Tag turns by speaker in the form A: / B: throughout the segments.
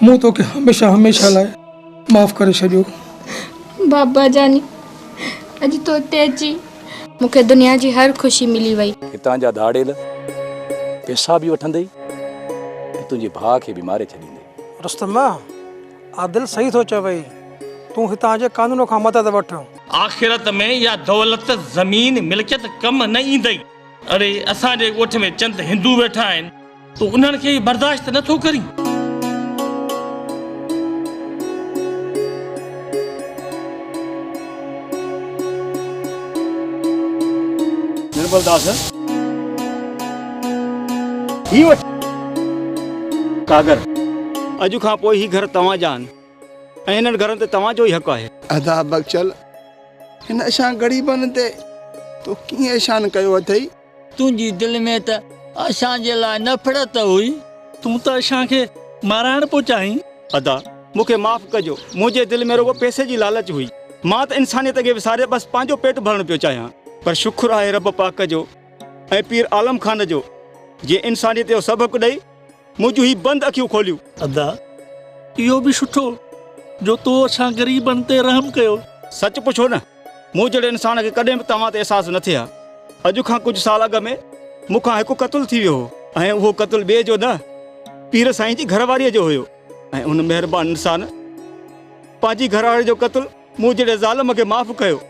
A: मूं तोखे हमेशा हमेशा लाइ माफ़ करे छॾियो।
B: बाबा जानी अॼु तो हिते अची मूंखे दुनिया जी हर ख़ुशी मिली वई।
C: हितां जा दाड़ेल पैसा बि वठंदई, तुंहिंजे भाउ खे बि मारे छॾींदे।
A: रुस्तम आदिल सही थो चवई, तूं हितां जे कानून खां मदद वठ।
D: आख़िरत में या दौलत ज़मीन मिल्कियत कम न ईंदई। अरे असांजे ॻोठ में चंद हिंदू वेठा आहिनि, तो उन्हनि खे बर्दाश्त नथो करी।
C: निर्मल दास ही वठ कागर।
E: अॼु खां पोइ ही घर तव्हांजा आहिनि ऐं हिननि घरनि ते तव्हांजो ई हक़ आहे।
F: अदा बख्शल हिन असां ग़रीबनि ते तो कीअं एहसान कयो अथई?
G: तुंहिंजी दिलि में त असांजे लाइ नफ़रत हुई, तूं त असांखे माराइण पियो चाहीं।
E: अदा मूंखे माफ़ कजो, मुंहिंजे दिलि में रुगो पैसे जी लालच हुई। मां त इंसानियत खे विसारे बसि पंहिंजो पेट भरणु पियो चाहियां। पर शुक्र आहे रब पाक जो ऐं पीर आलम खान जो, जे इंसानियत जो सबक़ु ॾेई मुंहिंजूं ही बंदि अखियूं खोलियूं।
G: अदा इहो बि सुठो जो तो असां ग़रीबनि ते रहम कयो।
E: सच पुछो न, मूं जहिड़े इंसान खे कॾहिं बि तव्हां ते एहसासु न थिया। अॼु खां कुझु साल अॻु में मूंखां हिकु क़त्लु थी वियो हो ऐं उहो क़त्लु ॿिए जो न, पीर साईं जी घरवारीअ जो हुयो। ऐं उन महिरबान इंसान पंहिंजी घरवारी जो क़त्लु मूं जहिड़े ज़ालिम खे माफ़ कयो।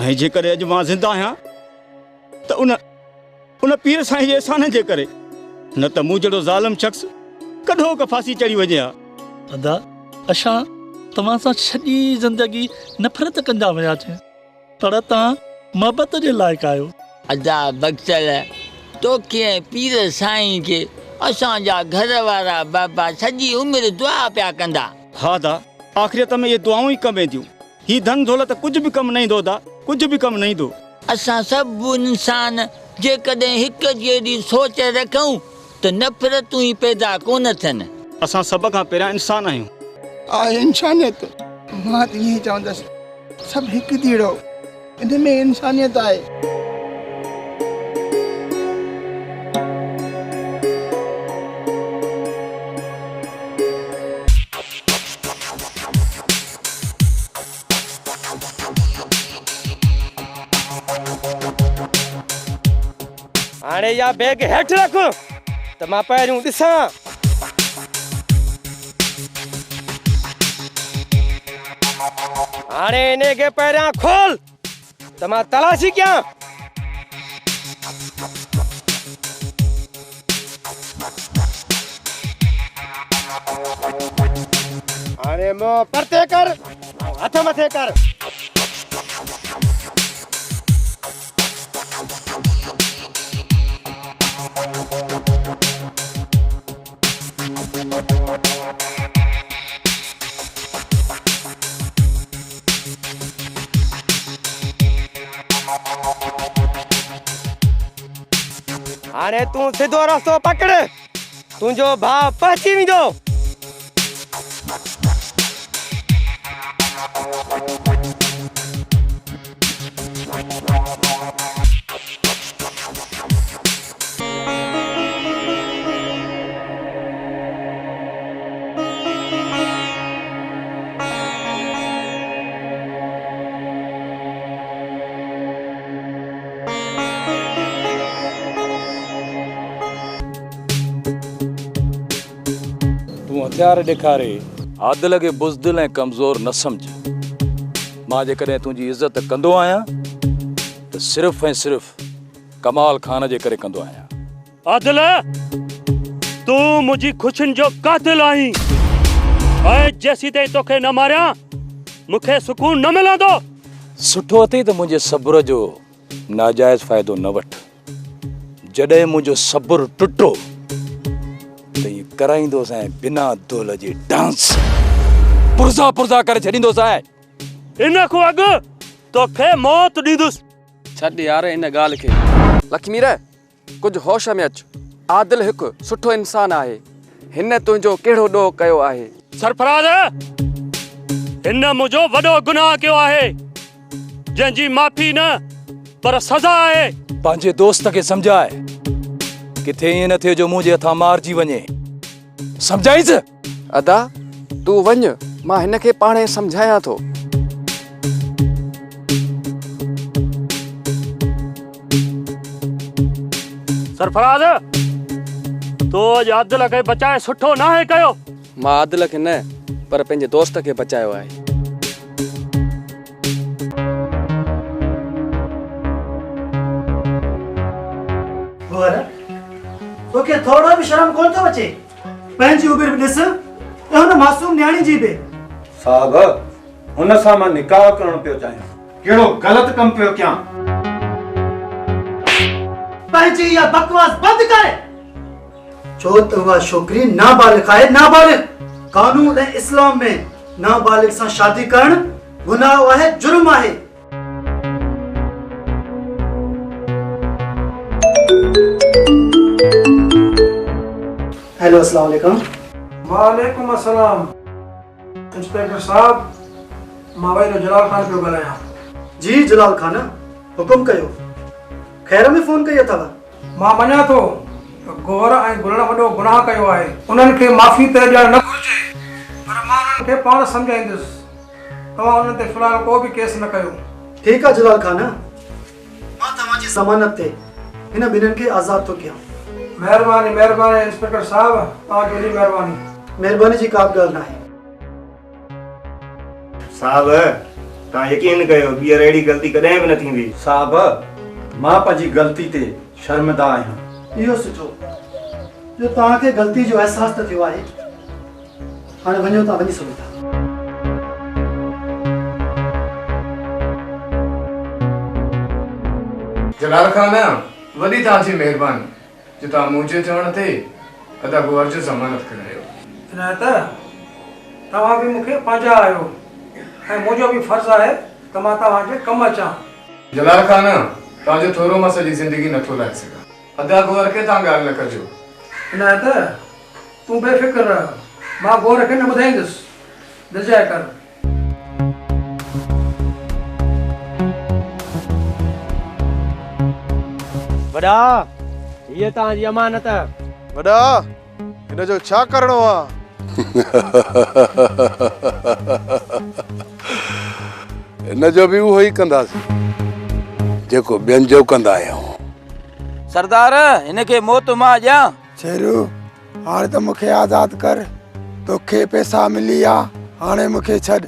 E: ऐं जेकॾहिं अॼु मां ज़िंदा आहियां त उन पीर साईं जे एहसान जे करे, न त मूं जहिड़ो ज़ालिम शख़्स कॾो का फांसी चढ़ी वञे हा।
G: अदा असां तव्हां सां सॼी ज़िंदगी नफ़रत कंदा वियासीं, पर तव्हां मोहबत जे लाइक़ु आहियो।
H: अदा बख्शल तोखे ऐं पीर साईं खे असांजा घर वारा बाबा सॼी उमिरि दुआ पिया कंदा।
E: हा दा, आख़िरत में ये दुआऊं ई कम ईंदियूं। ही धन दौलत कुझु बि कमु न ईंदो दा, कुझु बि कमु न ईंदो।
H: असां सभु इंसान जेकॾहिं हिकु जहिड़ी सोच रखूं त नफ़रतूं ई पैदा कोन थियनि।
E: असां सभ खां पहिरियां इंसान आहियूं।
F: आहे इंसानियत, मां त ईअं चवंदसि सभु हिकु जहिड़ो, इन में इंसानियत आहे।
I: हाणे या बैग हेठि रख त मां पहिरियों ॾिसां। हाणे इने खे पहिरियां खोल त मां तलाशी कयां। हाणे मुंहुं परते कर, हथ मथे कर। हाणे तूं सिधो रस्तो पकड़, तुंहिंजो भाउ पहुची वेंदो।
C: तूं हथियार ॾेखारे आदिल खे बुज़दिल ऐं कमज़ोर न सम्झ। मां जेकॾहिं तुंहिंजी इज़त कंदो आहियां त सिर्फ़ ऐं सिर्फ़ कमाल खान जे करे कंदो आहियां।
I: आदिल तूं मुंहिंजी ख़ुशियुनि जो कातिल आहीं ऐं जेसीं ताईं तोखे न मारियां मूंखे सुकून न मिलंदो।
C: सुठो अथई त मुंहिंजे सब्र जो नाजाइज़ फ़ाइदो न वठ। जॾहिं मुंहिंजो सब्र टुटो त ईअं कराईंदोसि ऐं बिना दोल जे डांस पुरज़ा पुरज़ा करे छॾींदोसि।
I: इन खां अॻु तोखे मौत ॾींदुसि।
J: छॾ यार इन ॻाल्हि खे। लक्ष्मी रे कुझु होश में अच। आदिल हिकु सुठो इंसान आहे, हिन तुंहिंजो कहिड़ो ॾोह कयो आहे?
I: सरफराज़ हिन मुंहिंजो वॾो गुनाह कयो आहे, जंहिंजी माफ़ी न पर सज़ा आहे।
C: पंहिंजे दोस्त खे सम्झाए, किथे ईअं न थिए जो मुंहिंजे हथां मारिजी वञे। सम्झाईसि?
J: अदा तूं वञ, मां हिन खे पाणे सम्झायां थो।
I: सरफराज, तो अॼु आदिल खे बचाए सुठो नाहे कयो।
J: मां आदिल खे न, पर पंहिंजे दोस्त खे बचायो आहे।
K: तोखे थोड़ो भी शर्म कोन थो अचे? पंहिंजी उमिरि बि ॾिस, हुन मासूम न्याणी जी बि।
L: साहब, हुन सां मां निकाह करणु पियो चाहियां। कहिड़ो ग़लति कमु पियो कयां?
K: पंहिंजी इहा बकवास बंदि कर। छो त उहा छोकिरी नाबालिग आहे, नाबालिग। कानून ऐं इस्लाम में नाबालिग सां शादी करणु गुनाह आहे, जुर्म आहे। हेलो, अस्सलाम वालेकुम।
A: वालेकुम अस्सलाम। इंस्पेक्टर साहब, मां भाई जलाल खान पियो ॻाल्हायां।
K: जी जलाल खान, हुकुम कयो। खैर में फोन कई अथव?
A: मां मञा थो गौर ऐं गुलण वॾो गुनाह कयो आहे। उन्हनि खे माफ़ी त ॾियणु न घुरिजे, पर मां उन्हनि खे पाण सम्झाईंदुसि। तव्हां उन्हनि ते फ़िलहाल को बि केस न कयो।
K: ठीकु आहे जलाल खान, मां तव्हांजी ज़मानत ते हिन ॿिन्हिनि खे आज़ादु थो कयां।
A: महिरबानी महिरबानी इंस्पेक्टर साहब, तव्हांजी वॾी महिरबानी।
K: महिरबानी जी का बि ॻाल्हि न आहे।
L: साहब, तव्हां यकीन कयो, ॿीहर अहिड़ी ग़लती कॾहिं बि न थींदी। साहब, मां पंहिंजी ग़लती ते शर्मिंदा आहियां।
K: इहो सुठो जो तव्हांखे ग़लती जो अहसासु त थियो आहे। हाणे वञो, तव्हां वञी सघो था।
M: जलाल खान, वॾी तव्हांजी महिरबानी जो तव्हां मुंहिंजे चवण ते अदा गौर जो ज़मानत करायो।
A: इनायत, तव्हां बि मूंखे पंहिंजा आहियो ऐं मुंहिंजो बि फ़र्ज़ु आहे त मां तव्हांजे कमु अचां।
M: जलाल खान, तव्हांजो थोरो मां सॼी ज़िंदगी नथो लाहे सघां। अदा गौर खे तव्हां ॻाल्हि न कजो।
A: इनायत, तूं बेफ़िक्र रह, मां गौर खे न ॿुधाईंदुसि। दिलजाए कर।
N: वॾा, हीअ तव्हांजी अमानत।
O: वॾा, हिन जो छा करणो आहे?
C: हिन जो बि उहो ई कंदासीं जेको ॿियनि जो कंदा आहियूं।
P: सरदार, हिनखे मौत मां ॾियां?
F: शेरू, हाणे त मूंखे आज़ाद कर। तोखे पैसा मिली विया, हाणे मूंखे छॾ।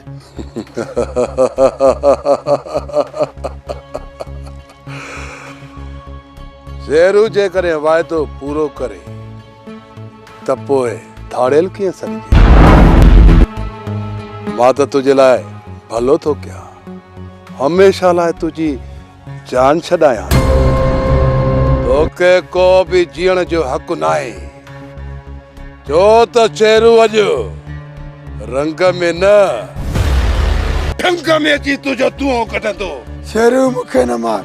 C: शेरू जेकॾहिं वाइदो पूरो करे त पोइ धाड़ेल कीअं सॾिजे? मां त तुंहिंजे लाइ भलो थो कयां, हमेशा लाइ तुंहिंजी जान छॾायां। तोखे को बि जीअण जो हक़ नाहे, छो त शेरू अॼु रंग में न ढंग में अची तुंहिंजो दूंहों कढंदो।
F: शेरू, मूंखे न मार।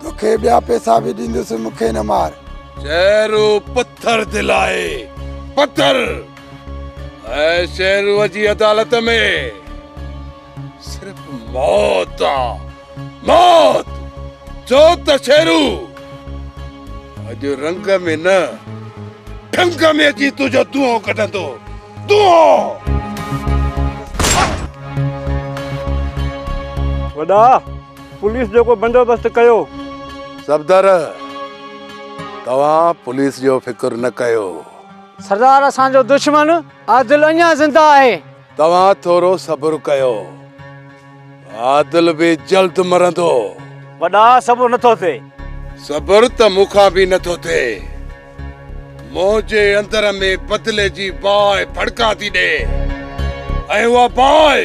F: तोखे ॿिया पैसा बि ॾींदुसि, मूंखे न मार।
C: शेरू पत्थर दिल आहे, पत्थर। ऐं शेरू जी अदालत में सिर्फ मौत आहे, मौत। छो त शेरू अॼु रंग में न ढंग में अची तुंहिंजो दूंहों कढंदो, दूंहों।
L: वॾा, पुलिस जो को बंदोबस्त कयो।
C: सफदर, तव्हां पुलिस जो फिक्र न कयो।
N: सरदार, असांजो दुश्मन आदिल अञा ज़िंदा आहे।
C: तव्हां थोरो सब्र कयो, आदिल बि जल्द मरंदो।
L: वॾा, सब्र नथो थिए।
C: सब्र त मूंखां बि नथो थिए। मुंहिंजे अंदर में बदिले जी बाहि फड़का थी ॾे, ऐं उहा बाहि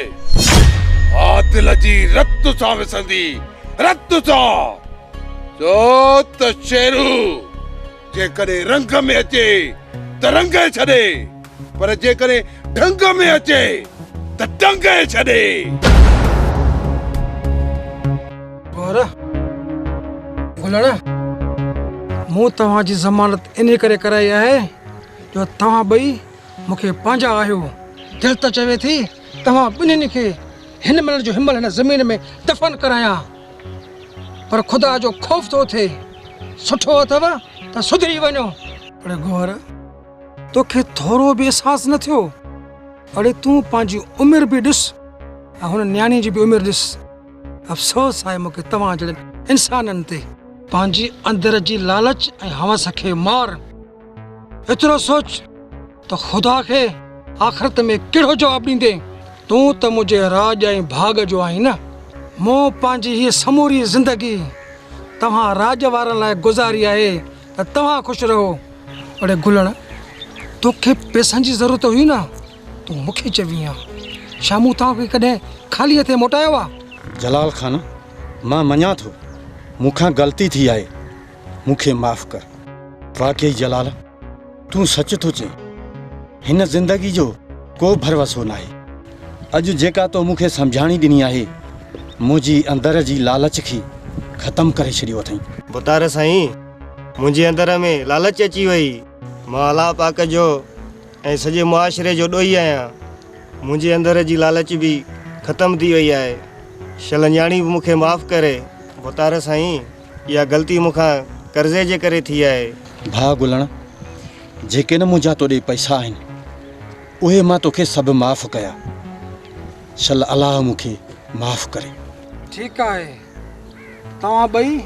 C: आदिल जी रत सां विसंदी, रत सां। छो त शेरू जेकॾहिं रंग में अचे त रंग छॾे, पर जेकॾहिं ढंग में अचे त टंग छॾे।
A: गौर, गुलण, मूं तव्हांजी ज़मानत इन करे कराई आहे जो तव्हां ॿई मूंखे पंहिंजा आहियो। दिलि त चवे थी तव्हां ॿिन्हिनि खे हिन महिल जो हिमल हिन ज़मीन में दफ़न करायां, पर ख़ुदा जो ख़ौफ़ थो थिए। सुठो अथव त सुधरी वञो। पर गौर, तोखे थोरो बि अहसास न थियो अड़े तूं पंहिंजी उमिरि बि ॾिस ऐं हुन न्याणी जी बि उमिरि ॾिस। अफ़सोस आहे मूंखे तव्हां जहिड़े इंसाननि ते। पंहिंजी अंदर जी लालच ऐं हवस खे मार। एतिरो सोच त ख़ुदा खे आख़िरत में कहिड़ो जवाबु ॾींदे। तूं त मुंहिंजे राज ऐं भाग जो आहीं न। मूं पंहिंजी हीअ समूरी ज़िंदगी तव्हां राज वारनि लाइ गुज़ारी आहे त तव्हां ख़ुशि रहो। अड़े गुलण, तोखे पैसनि जी ज़रूरत हुई न, तूं मूंखे चवी आहे। छा मूं तव्हांखे कॾहिं ख़ाली हथे मोटायो आहे?
Q: जलाल खान, मां मञा थो मूंखां ग़लती थी आहे, मूंखे माफ़ कर। वाकई जलाल, तूं सच थो चई। हिन ज़िंदगी जो को भरवसो न आहे। अॼु जेका तो मूंखे सम्झाणी ॾिनी आहे, मुंहिंजी अंदर जी लालच खे ख़तमु करे छॾियो अथई।
L: बुतार साईं, मुंहिंजे अंदर में लालच अची वई। मां अलाह पाक जो ऐं सॼे मुआशिरे जो ॾोही आहियां। मुंहिंजे अंदर जी लालच बि ख़तमु थी वई आहे। शलन्याणी बि मूंखे माफ़ करे। बुतार साईं, इहा ग़लती मूंखां कर्ज़े जे करे थी आहे।
Q: भाउ गुलण, जेके न मुंहिंजा तोॾे पैसा आहिनि उहे मां तोखे सभु माफ़ कया। शल अलाह मूंखे माफ़ करे।
A: ठीकु आहे, तव्हां ॿई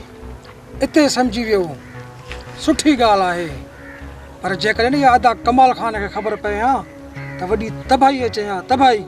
A: हिते सम्झी वियो, सुठी ॻाल्हि आहे। पर जेकॾहिं इहा अदा कमाल खान खे ख़बर पए हा त वॾी तबाही अचे हा, तबाही।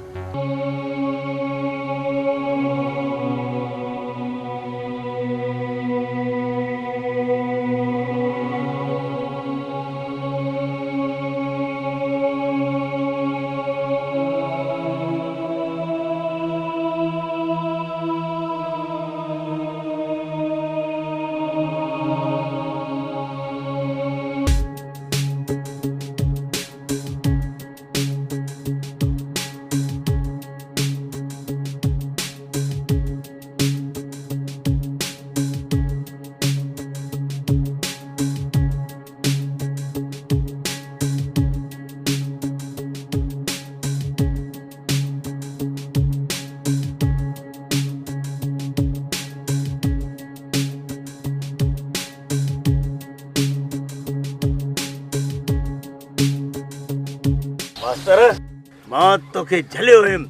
I: मास्तर, मां तोखे झलियो हुयमि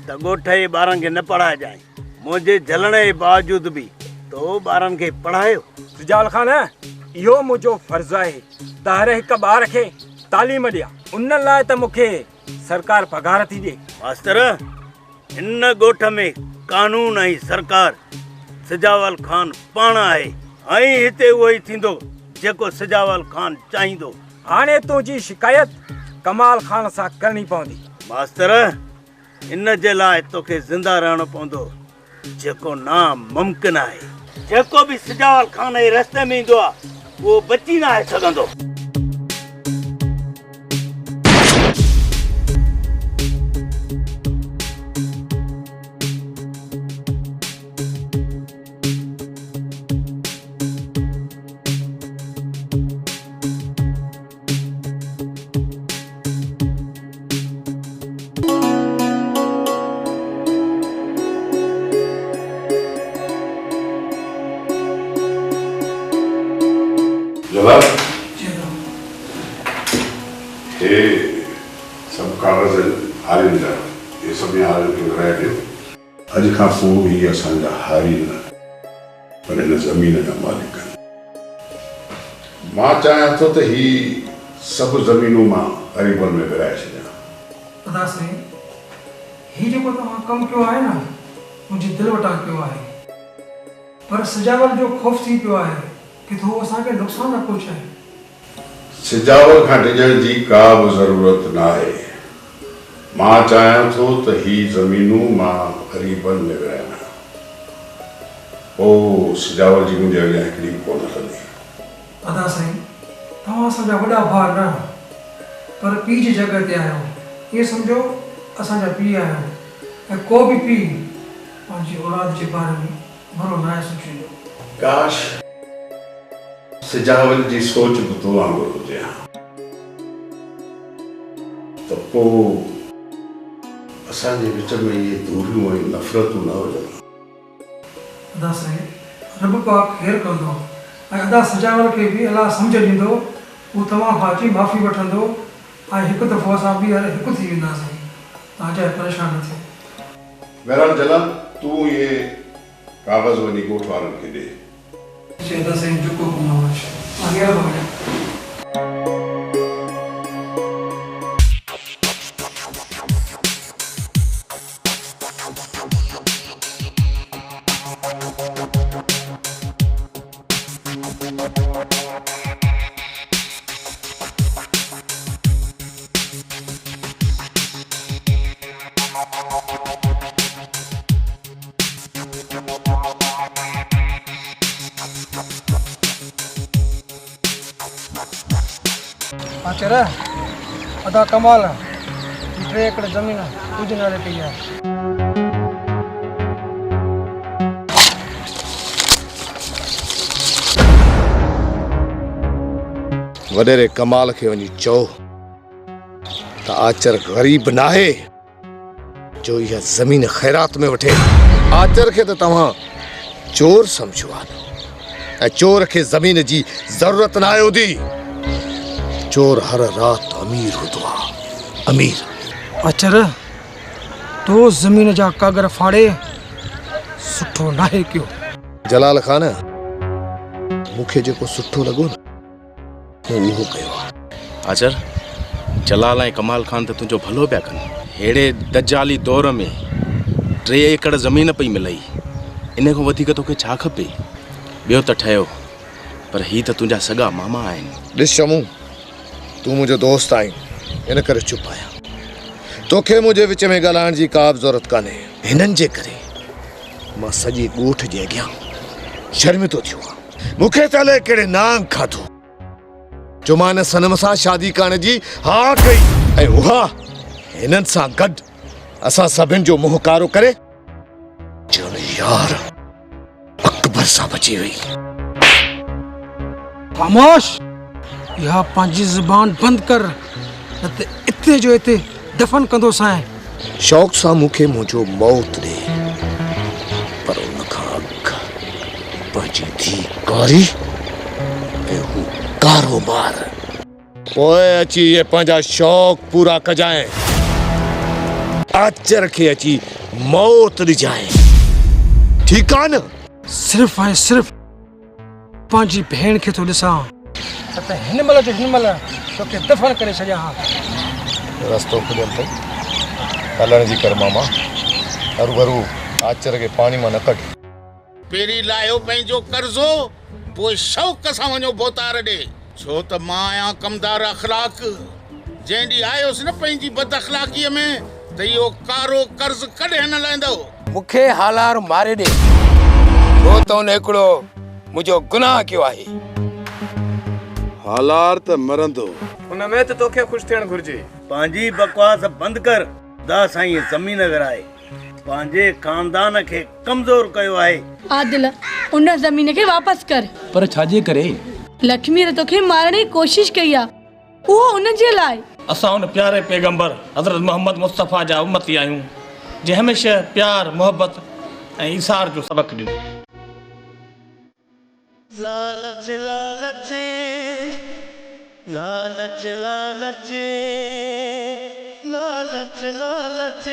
I: त ॻोठ जे ॿारनि खे न पढ़ाइजांइ। मुंहिंजे झलण जे बावजूद बि तो ॿारनि खे पढ़ायो।
R: सुजाल खान, इहो मुंहिंजो फर्ज़ु आहे त हर हिकु ॿार खे तालीम ॾियां। उन लाइ त मूंखे सरकार पघार थी ॾे।
I: मास्तर, हिन ॻोठ में कानून ऐं सरकार सिजावल खान पाण आहे ऐं हिते उहो ई थींदो जेको सिजावल खान चाहींदो।
R: हाणे तुंहिंजी शिकायत कमाल खान सां करणी पवंदी।
I: मास्तर, इन जे लाइ तोखे ज़िंदा रहणो पवंदो, जेको नामुमकिन आहे। जेको बि सिजावल खान जे रस्ते में ईंदो आहे उहो बची न आहे सघंदो।
S: जनाब, ये सब कागज हारिन जा, ये सब यहाँ रह ॾियो। अॼु खां पोइ ही असांजा हारी न, पर हिन ज़मीन जा मालिक आहिनि। मां चाहियां थो त ही सभु ज़मीनूं मां ग़रीबनि में विराए छॾियां।
A: अदा साईं, ही जेको तव्हां कमु कयो आहे न, मुंहिंजी दिलि वटां कयो आहे। पर सिजावल जो ख़ौफ़ थी पियो आहे कि तो असांखे नुक़सान न पहुचाए।
S: सिजावल खां डिॼण जी का बि ज़रूरत न आहे। मां चाहियां थो त ही ज़मीनूं मां ग़रीबनि में विरायां। पोइ सिजावल जी मुंहिंजे अॻियां हिकिड़ी कोन हलंदी।
A: अदा साईं, तव्हां असांजा वॾा भाउ न, पर पीउ जी जॻह ते आहियो। इहे सम्झो असांजा पीउ आहियो ऐं को बि पीउ पंहिंजी औलाद जे बारे में भलो न आहे सोचींदो।
S: काश सिजावल जी सोच बि तो वांगुरु हुजे हा, त पोइ असांजे विच में इहे दूरियूं ऐं नफ़रतूं न हुजनि।
A: अदा साईं, रब पाक ख़ैर कंदो ऐं अदा सिजावल खे बि अलाह सम्झ ॾींदो। हू तव्हां खां अची माफ़ी वठंदो ऐं हिकु दफ़ो असां ॿीहर हिकु थी वेंदासीं। तव्हांखे परेशान न थियो।
S: बहरहाल जलाल तू ये कागज वनी गोठ वारन के दे।
A: चेदा से जुको कुमार आ गया बाबा। चेरा अदा कमाल 3 एकड़ जमीन तुझे नाले पे है।
O: वडेरे कमाल के वनी चो त आचर गरीब नाहे जो यह जमीन खैरात में वठे। आचर के त तव्हां चोर समझो आ चोर के जमीन जी जरूरत ना आयो दी। चोर हर रात अमीर होतो आ अमीर।
A: अचर तो जमीन जा कागर फाड़े सुठो नाहे क्यों।
O: जलाल खान मुखे जेको सुठो लगो न वो कयो।
T: आचर जलाल ऐं कमाल खान त तुंहिंजो भलो पिया कनि। हेड़े दजाली दौर में 3 एकड़ ज़मीन पई मिलई, इन खां वधीक तोखे छा खपे। ॿियो त ठहियो, पर ही त तुंहिंजा सॻा मामा आहिनि।
O: ॾिस शमू तू मुझे दोस्त आई इन करे चुप आया। तोखे मुझे विच में ॻाल्हाइण जी का बि ज़रूरत कान्हे। हिननि जे करे मां सॼी ॻोठ जे अॻियां शर्मितो थियो आहियां। मूंखे त अलाए कहिड़े नांग खाधो जो मां हिन सनम सां शादी करण जी हा कई ऐं उहा हिननि सां गॾु असां सभिनि जो मुंहुं कारो करे ॼण यार अकबर सां बची वई।
A: खामोश, यह पंहिंजी ज़ुबान बंद कर न त इते जो इते दफन कंदो सां।
O: शौक़ सां मूंखे मुंहिंजो मौत ॾे, पर उन खां अॻु पंहिंजी धीउ कारी ऐं हू कारो मार पोइ अची ये पंहिंजा शौक़ पूरा कजाए। आचर खे अची मौत ॾिजाए, ठीकु आहे न।
A: सिर्फ़ ऐं सिर्फ़ पंहिंजी भेण खे थो ॾिसां त हिन महिल जो हिन महिल तोखे दफ़न करे छॾियां हा।
O: रस्तो खुलियल अथई, हलण जी कर मामा। हरू भरू आचर खे पाणी मां न कढ।
U: पहिरीं लाहियो पंहिंजो कर्ज़ो, पोइ शौक़ सां वञो बोतार ॾे। छो त मां आहियां कमदार अख़लाक। जंहिं ॾींहुं आयोसि न पंहिंजी बद अख़लाक़ीअ में त इहो कारो कर्ज़ कॾहिं न लहंदो।
P: मूंखे हालार मारे ॾे, छो त उन हिकिड़ो मुंहिंजो गुनाह कयो आहे।
O: हालार त मरंदो,
M: उन में त तोखे ख़ुशि थियण घुर्जे।
I: पंहिंजी बकवास बंदि कर। दा साईं ज़मीन घराए पंहिंजे खानदान खे कमज़ोर कयो आहे।
B: आदिल उन ज़मीन खे वापसि कर।
C: पर छाजे करे?
B: लक्ष्मी रे तोखे मारण जी कोशिश कई आहे, उहो उन जे लाइ।
D: असां उन प्यारे पैगंबर हज़रत मोहम्मद मुस्तफ़ा जा उम्मती आहियूं, जे हमेशह प्यार मोहब्बत ऐं ईसार जो सबक़ ॾिनो।
V: लालच लालच लालच लालच लालच लालच